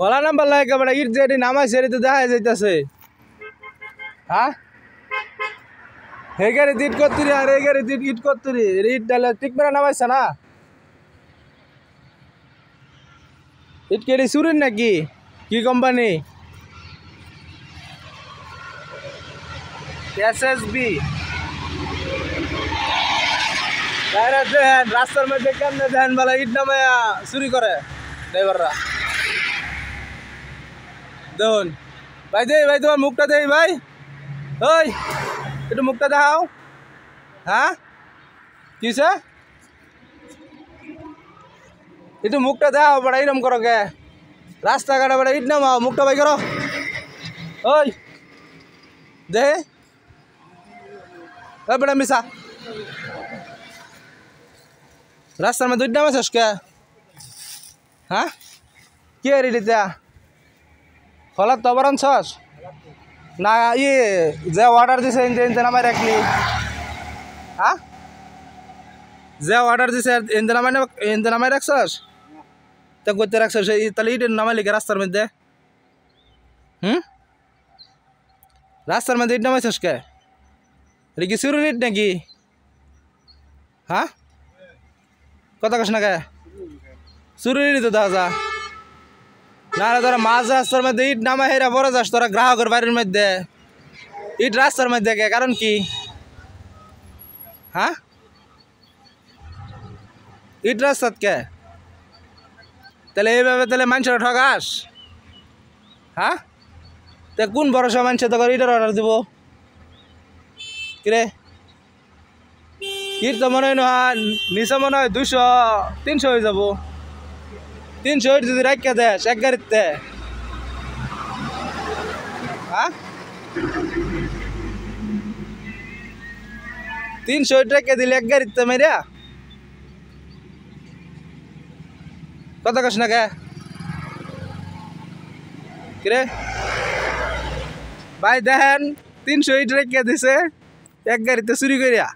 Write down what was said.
বলা নাম্বার লাগে বড় ইট যেটি নামাইছে এটি তো দেখা যাইতাছে। হ্যাঁ হে গাড়ি ইট করতুরি আর এই গাড়ি ইট করতুরি ইট ডালে ঠিক মেরা নামাইছে না। ইট কেডি চুরির নাকি কি কোম্পানি? এসএসবি। রাস্তার মধ্যে কেমনে দেখেন বলে ইট নামায়া চুরি করে ড্রাইভাররা। দেখুন ভাই দে ভাই তোমার মুখটা দেই ভাই। ওই একটু মুখটা দেখাও। হ্যাঁ কিসে একটু মুখটা দেখাও বড় এরম করো কে? রাস্তাঘাটে বড় ইট নামাও মুখটা ভাই করো। ওই দে বড় মিশা রাস্তার মধ্যে ইট নামাইছিস কে? হ্যাঁ কি রেডিটা ফলার তবর আনছস না ইয়ে যে অর্ডার দিছে ইনতে নামাই রাখলি? হ্যাঁ যে অর্ডার দিছে ইনতে নামাই রাখছস তা করতে রাখছস তাহলে ইট নামাই লিখে রাস্তার মধ্যে? রাস্তার মধ্যে ইট নামাইছস কে? এটা কি চুরির ইট নাকি? হ্যাঁ কথা কস না কে? চুরির তো দেখা যা না রে তোরা মাঝ রাস্তার মধ্যে ইট নামা হেরা বড় যাস তোরা গ্রাহকের বাড়ির মধ্যে ইট রাস্তার মধ্যে কে? কারণ কি? হ্যাঁ ইট রাস্তাত কে? তাহলে এইভাবে তাহলে মানুষের ঠকাস? হ্যাঁ তে কোন ভরসা মানুষে তো ইটার অর্ডার দিব কিরে? ইট তো মনে হয় না নিচে মনে হয় 200-300 হয়ে যাব। 300 ইট যদি রাখিয়া দেস এক গাড়িতে। হ্যাঁ 300 ইট রাখিয়া দিলে এক গাড়িতে মেরিয়া কথা কস না কে? কিরে ভাই দেখেন 300 ইট রাখিয়া দিছে এক গাড়িতে চুরি করিয়া।